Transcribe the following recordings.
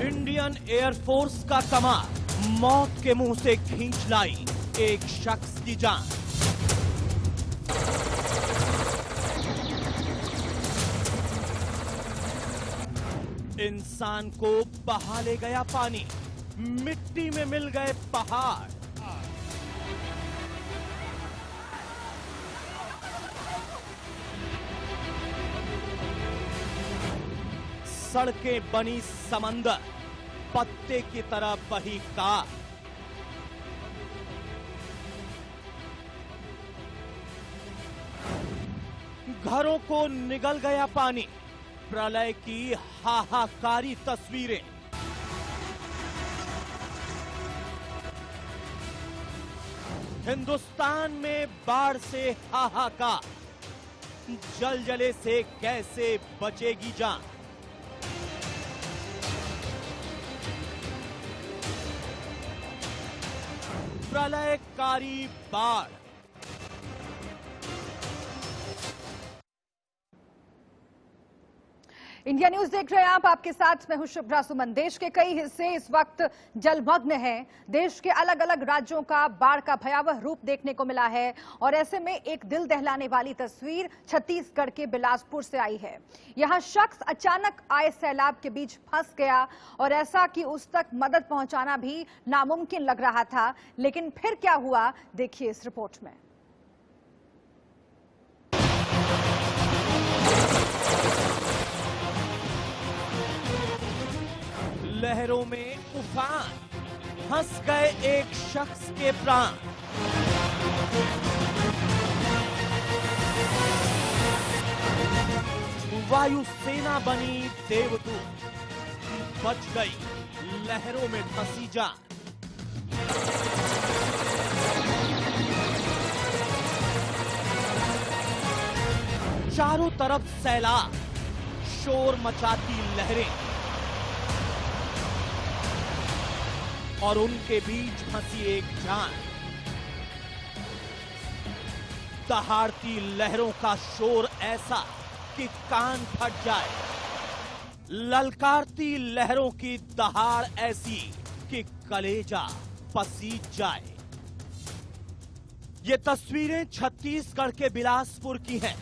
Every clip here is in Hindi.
इंडियन एयरफोर्स का कमाल मौत के मुंह से खींच लाई एक शख्स की जान। इंसान को बहा ले गया पानी, मिट्टी में मिल गए पहाड़। सड़कें बनी समंदर, पत्ते की तरह बही कार। घरों को निगल गया पानी, प्रलय की हाहाकारी तस्वीरें। हिंदुस्तान में बाढ़ से हाहाकार, जलजले से कैसे बचेगी जान। प्रलयकारी बाढ़। इंडिया न्यूज देख रहे हैं आप, आपके साथ मैं हूं शुभ्रा सुमन। देश के कई हिस्से इस वक्त जलमग्न हैं। देश के अलग अलग राज्यों का बाढ़ का भयावह रूप देखने को मिला है और ऐसे में एक दिल दहलाने वाली तस्वीर छत्तीसगढ़ के बिलासपुर से आई है। यहां शख्स अचानक आए सैलाब के बीच फंस गया और ऐसा कि उस तक मदद पहुंचाना भी नामुमकिन लग रहा था। लेकिन फिर क्या हुआ, देखिए इस रिपोर्ट में। लहरों में उफान, हंस गए एक शख्स के प्राण। वायुसेना बनी देवदूत, बच गई लहरों में फंसी जान। चारों तरफ सैलाब, शोर मचाती लहरें और उनके बीच फंसी एक जान। दहाड़ती लहरों का शोर ऐसा कि कान फट जाए, ललकारती लहरों की दहाड़ ऐसी कि कलेजा पसीज जाए। ये तस्वीरें छत्तीसगढ़ के बिलासपुर की हैं,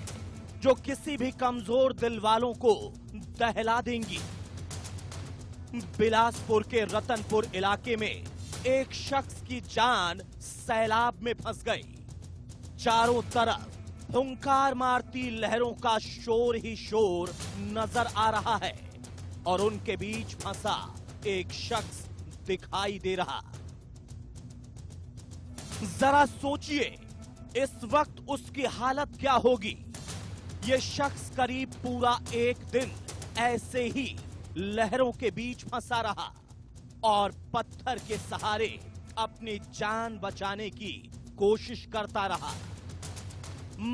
जो किसी भी कमजोर दिल वालों को दहला देंगी। बिलासपुर के रतनपुर इलाके में एक शख्स की जान सैलाब में फंस गई। चारों तरफ हुंकार मारती लहरों का शोर ही शोर नजर आ रहा है और उनके बीच फंसा एक शख्स दिखाई दे रहा। जरा सोचिए इस वक्त उसकी हालत क्या होगी। ये शख्स करीब पूरा एक दिन ऐसे ही लहरों के बीच फंसा रहा और पत्थर के सहारे अपनी जान बचाने की कोशिश करता रहा।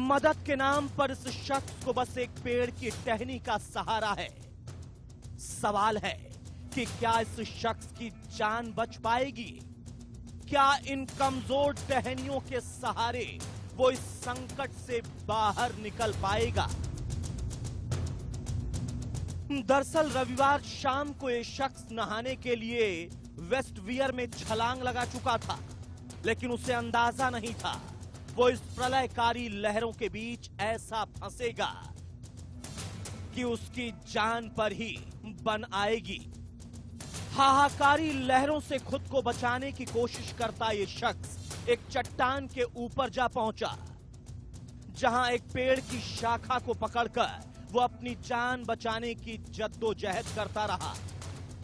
मदद के नाम पर इस शख्स को बस एक पेड़ की टहनी का सहारा है। सवाल है कि क्या इस शख्स की जान बच पाएगी? क्या इन कमजोर टहनियों के सहारे वो इस संकट से बाहर निकल पाएगा? दरअसल रविवार शाम को ये शख्स नहाने के लिए वेस्टवियर में छलांग लगा चुका था, लेकिन उसे अंदाजा नहीं था वो इस प्रलयकारी लहरों के बीच ऐसा फंसेगा कि उसकी जान पर ही बन आएगी। हाहाकारी लहरों से खुद को बचाने की कोशिश करता ये शख्स एक चट्टान के ऊपर जा पहुंचा, जहां एक पेड़ की शाखा को पकड़कर वो अपनी जान बचाने की जद्दोजहद करता रहा।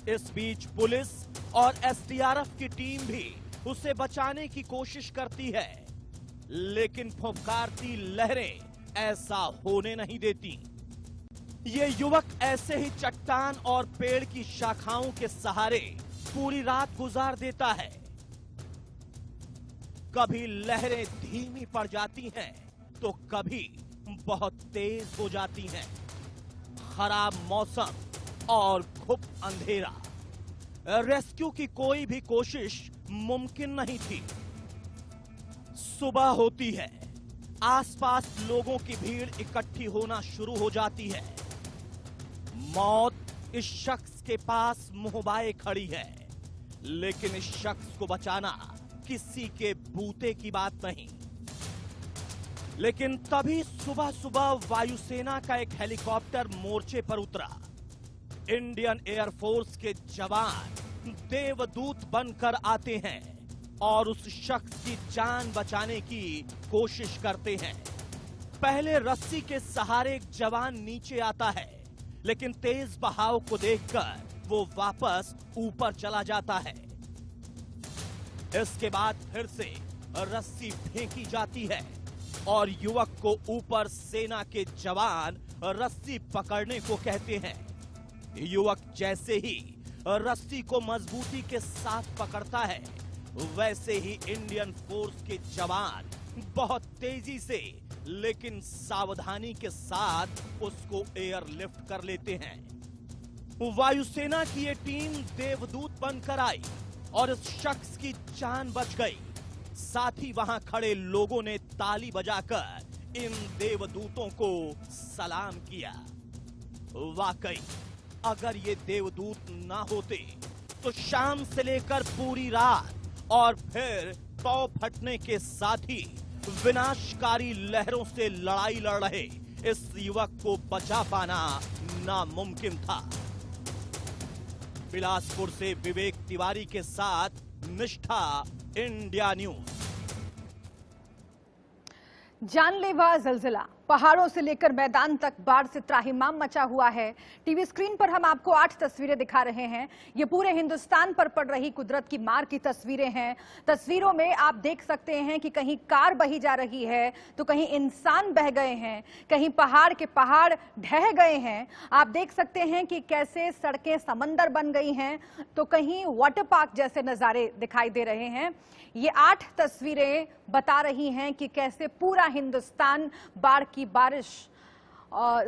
इस बीच पुलिस और एसडीआरएफ की टीम भी उसे बचाने की कोशिश करती है, लेकिन फुफकारती लहरें ऐसा होने नहीं देती। ये युवक ऐसे ही चट्टान और पेड़ की शाखाओं के सहारे पूरी रात गुजार देता है। कभी लहरें धीमी पड़ जाती हैं तो कभी बहुत तेज हो जाती हैं। खराब मौसम और खूब अंधेरा, रेस्क्यू की कोई भी कोशिश मुमकिन नहीं थी। सुबह होती है, आसपास लोगों की भीड़ इकट्ठी होना शुरू हो जाती है। मौत इस शख्स के पास मुहबाए खड़ी है, लेकिन इस शख्स को बचाना किसी के बूते की बात नहीं। लेकिन तभी सुबह सुबह वायुसेना का एक हेलीकॉप्टर मोर्चे पर उतरा। इंडियन एयरफोर्स के जवान देवदूत बनकर आते हैं और उस शख्स की जान बचाने की कोशिश करते हैं। पहले रस्सी के सहारे एक जवान नीचे आता है, लेकिन तेज बहाव को देखकर वो वापस ऊपर चला जाता है। इसके बाद फिर से रस्सी फेंकी जाती है और युवक को ऊपर सेना के जवान रस्सी पकड़ने को कहते हैं। युवक जैसे ही रस्सी को मजबूती के साथ पकड़ता है, वैसे ही इंडियन फोर्स के जवान बहुत तेजी से लेकिन सावधानी के साथ उसको एयरलिफ्ट कर लेते हैं। वायुसेना की ये टीम देवदूत बनकर आई और इस शख्स की जान बच गई। साथ ही वहां खड़े लोगों ने ताली बजाकर इन देवदूतों को सलाम किया। वाकई अगर ये देवदूत ना होते तो शाम से लेकर पूरी रात और फिर पौ फटने के साथ ही विनाशकारी लहरों से लड़ाई लड़ रहे इस युवक को बचा पाना नामुमकिन था। बिलासपुर से विवेक तिवारी के साथ निष्ठा, इंडिया न्यूज। जानलेवा जिलजिला, पहाड़ों से लेकर मैदान तक बाढ़ से त्राहिमाम मचा हुआ है। टीवी स्क्रीन पर हम आपको 8 तस्वीरें दिखा रहे हैं। ये पूरे हिंदुस्तान पर पड़ रही कुदरत की मार की तस्वीरें हैं। तस्वीरों में आप देख सकते हैं कि कहीं कार बही जा रही है तो कहीं इंसान बह गए हैं, कहीं पहाड़ के पहाड़ ढह गए हैं। आप देख सकते हैं कि कैसे सड़कें समंदर बन गई हैं तो कहीं वाटर पार्क जैसे नजारे दिखाई दे रहे हैं। ये 8 तस्वीरें बता रही हैं कि कैसे पूरा हिंदुस्तान बाढ़ की बारिश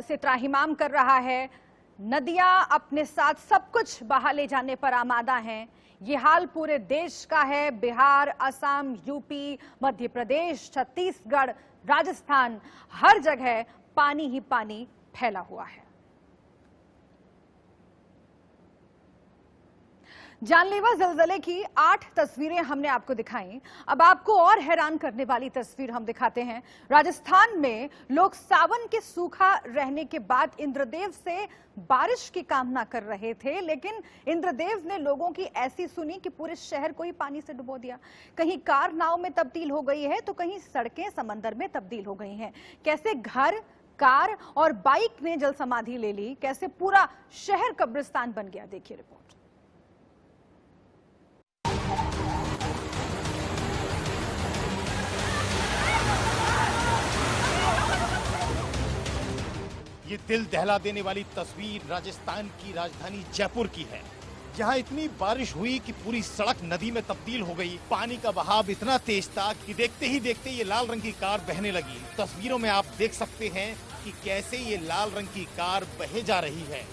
से त्राहिमाम कर रहा है। नदियां अपने साथ सब कुछ बहा ले जाने पर आमादा हैं। ये हाल पूरे देश का है। बिहार, असम, यूपी, मध्य प्रदेश, छत्तीसगढ़, राजस्थान, हर जगह पानी ही पानी फैला हुआ है। जानलेवा ज़लज़ले की 8 तस्वीरें हमने आपको दिखाई। अब आपको और हैरान करने वाली तस्वीर हम दिखाते हैं। राजस्थान में लोग सावन के सूखा रहने के बाद इंद्रदेव से बारिश की कामना कर रहे थे, लेकिन इंद्रदेव ने लोगों की ऐसी सुनी कि पूरे शहर को ही पानी से डुबो दिया। कहीं कार नाव में तब्दील हो गई है तो कहीं सड़कें समंदर में तब्दील हो गई हैं। कैसे घर, कार और बाइक ने जल समाधि ले ली, कैसे पूरा शहर कब्रिस्तान बन गया, देखिए रिपोर्ट। ये दिल दहला देने वाली तस्वीर राजस्थान की राजधानी जयपुर की है, जहां इतनी बारिश हुई कि पूरी सड़क नदी में तब्दील हो गई। पानी का बहाव इतना तेज था कि देखते ही देखते ये लाल रंग की कार बहने लगी। तस्वीरों में आप देख सकते हैं कि कैसे ये लाल रंग की कार बहे जा रही है।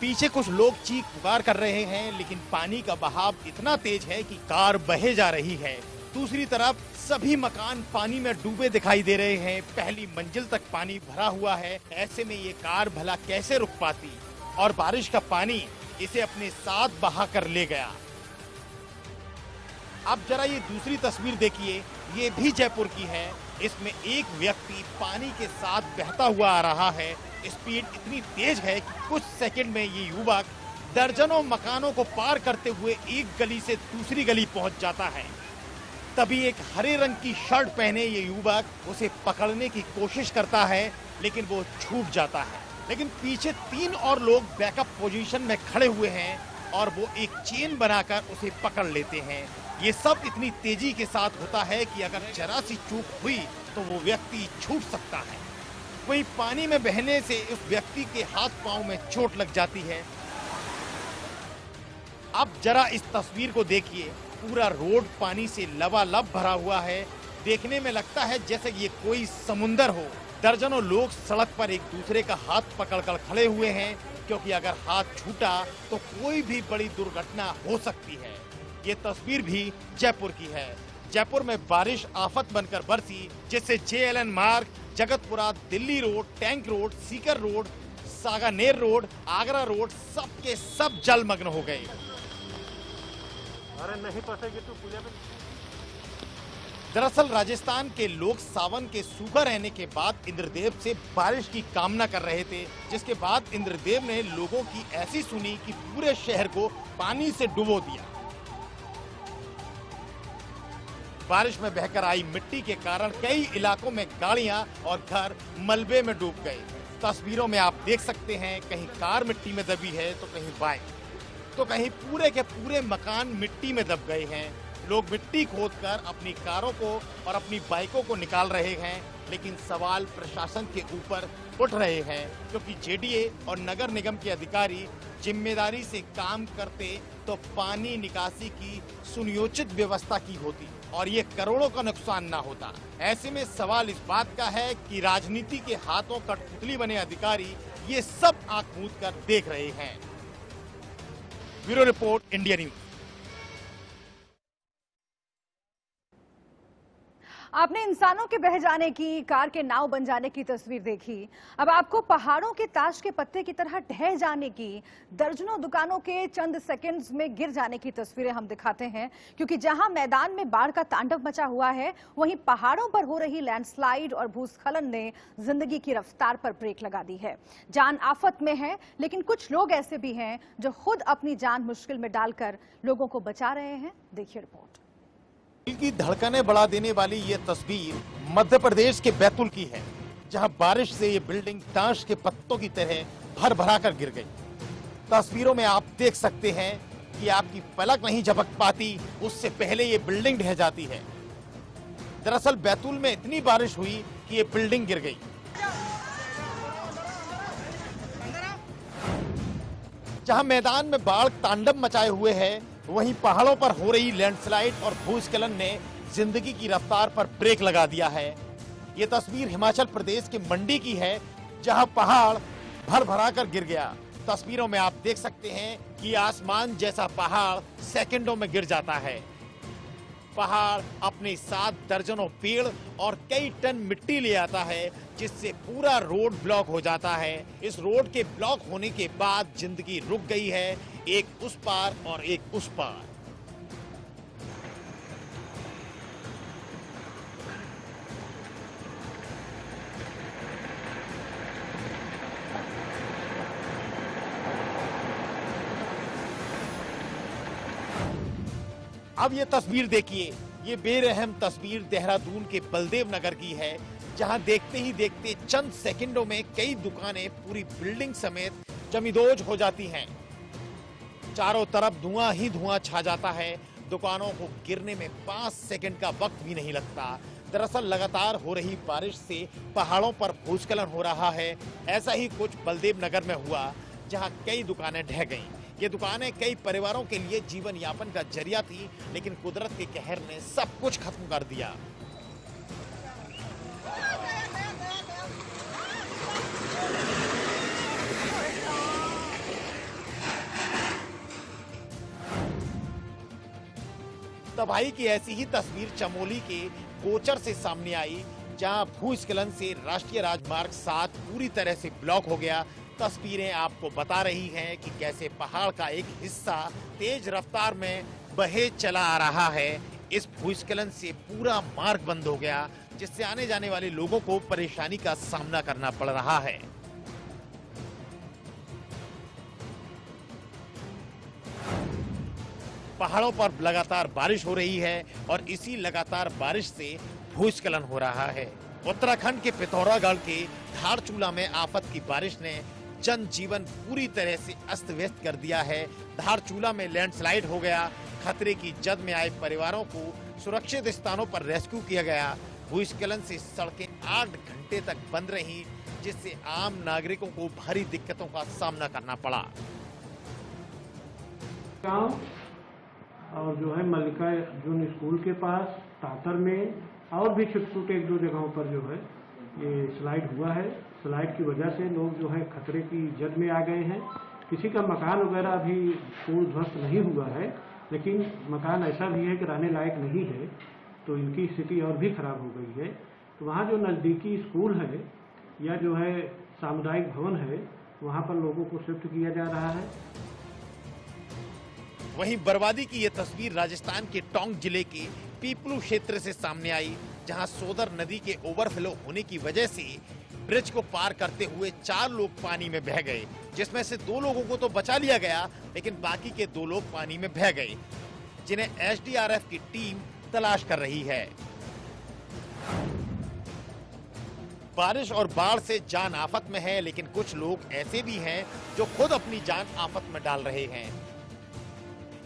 पीछे कुछ लोग चीख पुकार कर रहे हैं, लेकिन पानी का बहाव इतना तेज है कि कार बहे जा रही है। दूसरी तरफ सभी मकान पानी में डूबे दिखाई दे रहे हैं। पहली मंजिल तक पानी भरा हुआ है। ऐसे में ये कार भला कैसे रुक पाती, और बारिश का पानी इसे अपने साथ बहा कर ले गया। अब जरा ये दूसरी तस्वीर देखिए, ये भी जयपुर की है। इसमें एक व्यक्ति पानी के साथ बहता हुआ आ रहा है। स्पीड इतनी तेज है कि कुछ सेकंड में ये युवक दर्जनों मकानों को पार करते हुए एक गली से दूसरी गली पहुंच जाता है। तभी एक हरे रंग की शर्ट पहने ये युवक उसे पकड़ने की कोशिश करता है, लेकिन वो छूट जाता है। लेकिन पीछे 3 और लोग बैकअप पोजीशन में खड़े हुए हैं और वो एक चेन बनाकर उसे पकड़ लेते हैं। ये सब इतनी तेजी के साथ होता है कि अगर जरा सी चूक हुई तो वो व्यक्ति छूट सकता है। वहीं पानी में बहने से उस व्यक्ति के हाथ पांव में चोट लग जाती है। अब जरा इस तस्वीर को देखिए, पूरा रोड पानी से लबालब भरा हुआ है। देखने में लगता है जैसे ये कोई समुंदर हो। दर्जनों लोग सड़क पर एक दूसरे का हाथ पकड़कर खड़े हुए हैं, क्योंकि अगर हाथ छूटा तो कोई भी बड़ी दुर्घटना हो सकती है। ये तस्वीर भी जयपुर की है। जयपुर में बारिश आफत बनकर बरसी, जिससे JLN मार्ग, Jagatpura, Delhi road, tank road, Sikar road, Sanganer road, Agra road सब के सब जलमग्न हो गए। अरे नहीं फंसेगी तो पूजा में। दरअसल राजस्थान के लोग सावन के सूखा रहने के बाद इंद्रदेव से बारिश की कामना कर रहे थे, जिसके बाद इंद्रदेव ने लोगों की ऐसी सुनी कि पूरे शहर को पानी से डुबो दिया। बारिश में बहकर आई मिट्टी के कारण कई इलाकों में गाड़ियां और घर मलबे में डूब गए। तस्वीरों में आप देख सकते हैं, कहीं कार मिट्टी में दबी है तो कहीं बाइक, तो कहीं पूरे के पूरे मकान मिट्टी में दब गए हैं। लोग मिट्टी खोदकर अपनी कारों को और अपनी बाइकों को निकाल रहे हैं, लेकिन सवाल प्रशासन के ऊपर उठ रहे हैं, क्योंकि जेडीए और नगर निगम के अधिकारी जिम्मेदारी से काम करते तो पानी निकासी की सुनियोजित व्यवस्था की होती और ये करोड़ों का नुकसान ना होता। ऐसे में सवाल इस बात का है कि राजनीति के हाथों कठपुतली बने अधिकारी ये सब आंख मूंद कर देख रहे हैं। Bureau report, India news. आपने इंसानों के बह जाने की, कार के नाव बन जाने की तस्वीर देखी। अब आपको पहाड़ों के ताश के पत्ते की तरह ढह जाने की, दर्जनों दुकानों के चंद सेकंड्स में गिर जाने की तस्वीरें हम दिखाते हैं, क्योंकि जहां मैदान में बाढ़ का तांडव मचा हुआ है, वहीं पहाड़ों पर हो रही लैंडस्लाइड और भूस्खलन ने जिंदगी की रफ्तार पर ब्रेक लगा दी है। जान आफत में है, लेकिन कुछ लोग ऐसे भी हैं जो खुद अपनी जान मुश्किल में डालकर लोगों को बचा रहे हैं। देखिए रिपोर्ट। दिल की धड़कनें बढ़ा देने वाली ये तस्वीर मध्य प्रदेश के बैतूल की है, जहां बारिश से ये बिल्डिंग ताश के पत्तों की तरह भर भरा कर गिर गई। तस्वीरों में आप देख सकते हैं कि आपकी पलक नहीं झपक पाती, उससे पहले ये बिल्डिंग ढह जाती है। दरअसल बैतूल में इतनी बारिश हुई कि ये बिल्डिंग गिर गई। जहां मैदान में बाढ़ तांडव मचाए हुए है, वहीं पहाड़ों पर हो रही लैंडस्लाइड और भूस्खलन ने जिंदगी की रफ्तार पर ब्रेक लगा दिया है। ये तस्वीर हिमाचल प्रदेश के मंडी की है, जहां पहाड़ भर भरा कर गिर गया। तस्वीरों में आप देख सकते हैं कि आसमान जैसा पहाड़ सेकंडों में गिर जाता है। पहाड़ अपने साथ दर्जनों पेड़ और कई टन मिट्टी ले आता है, जिससे पूरा रोड ब्लॉक हो जाता है। इस रोड के ब्लॉक होने के बाद जिंदगी रुक गई है, एक उस पार और एक उस पार। अब ये तस्वीर देखिए, ये बेरहम तस्वीर देहरादून के बलदेव नगर की है, जहां देखते ही देखते चंद सेकंडों में कई दुकानें पूरी बिल्डिंग समेत जमींदोज हो जाती हैं। चारों तरफ धुआं ही धुआं छा जाता है। दुकानों को गिरने में 5 सेकंड का वक्त भी नहीं लगता। दरअसल लगातार हो रही बारिश से पहाड़ों पर भूस्खलन हो रहा है। ऐसा ही कुछ बलदेव नगर में हुआ, जहां कई दुकानें ढह गईं। ये दुकानें कई परिवारों के लिए जीवन यापन का जरिया थी, लेकिन कुदरत के कहर ने सब कुछ खत्म कर दिया। तबाही की ऐसी ही तस्वीर चमोली के कोचर से सामने आई, जहां भूस्खलन से राष्ट्रीय राजमार्ग 7 पूरी तरह से ब्लॉक हो गया। तस्वीरें आपको बता रही हैं कि कैसे पहाड़ का एक हिस्सा तेज रफ्तार में बहे चला आ रहा है। इस भूस्खलन से पूरा मार्ग बंद हो गया, जिससे आने जाने वाले लोगों को परेशानी का सामना करना पड़ रहा है। पहाड़ों पर लगातार बारिश हो रही है और इसी लगातार बारिश से भूस्खलन हो रहा है। उत्तराखंड के पिथौरागढ़ के धारचूला में आफत की बारिश ने जनजीवन पूरी तरह से अस्त व्यस्त कर दिया है। धारचूला में लैंडस्लाइड हो गया। खतरे की जद में आए परिवारों को सुरक्षित स्थानों पर रेस्क्यू किया गया। भूस्खलन से सड़कें 8 घंटे तक बंद रहीं, जिससे आम नागरिकों को भारी दिक्कतों का सामना करना पड़ा। गांव और जो है मल्लिका जून स्कूल के पास, तातर में और भी छोटे छोटे 1-2 जगहों पर जो है ये स्लाइड हुआ है। स्लाइड की वजह से लोग जो है खतरे की जद में आ गए हैं। किसी का मकान वगैरह अभी पूर्ण ध्वस्त नहीं हुआ है, लेकिन मकान ऐसा भी है कि रहने लायक नहीं है, तो इनकी स्थिति और भी खराब हो गई है। तो वहाँ जो नज़दीकी स्कूल है या जो है सामुदायिक भवन है, वहाँ पर लोगों को शिफ्ट किया जा रहा है। वहीं बर्बादी की ये तस्वीर राजस्थान के टोंक जिले के पीपलू क्षेत्र से सामने आई, जहां सोदर नदी के ओवरफ्लो होने की वजह से ब्रिज को पार करते हुए 4 लोग पानी में बह गए, जिसमें से 2 लोगों को तो बचा लिया गया, लेकिन बाकी के 2 लोग पानी में बह गए, जिन्हें एसडीआरएफ की टीम तलाश कर रही है। बारिश और बाढ़ से जान आफत में है, लेकिन कुछ लोग ऐसे भी हैं जो खुद अपनी जान आफत में डाल रहे हैं।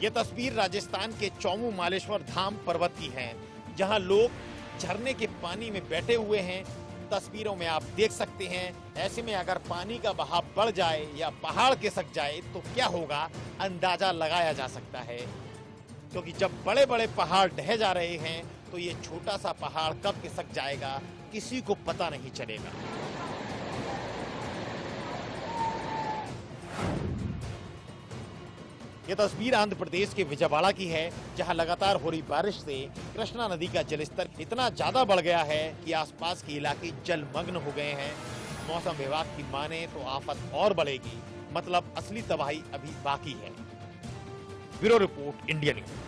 ये तस्वीर राजस्थान के चौमू मालेश्वर धाम पर्वत की है, जहां लोग झरने के पानी में बैठे हुए हैं। तस्वीरों में आप देख सकते हैं, ऐसे में अगर पानी का बहाव बढ़ जाए या पहाड़ खिसक जाए तो क्या होगा, अंदाजा लगाया जा सकता है। क्योंकि जब बड़े बड़े पहाड़ ढह जा रहे हैं तो ये छोटा सा पहाड़ कब खिसक जाएगा किसी को पता नहीं चलेगा। ये तस्वीर आंध्र प्रदेश के विजयवाड़ा की है, जहां लगातार हो रही बारिश से कृष्णा नदी का जलस्तर इतना ज्यादा बढ़ गया है कि आसपास के इलाके जलमग्न हो गए हैं। मौसम विभाग की माने तो आफत और बढ़ेगी, मतलब असली तबाही अभी बाकी है। Bureau report, India news.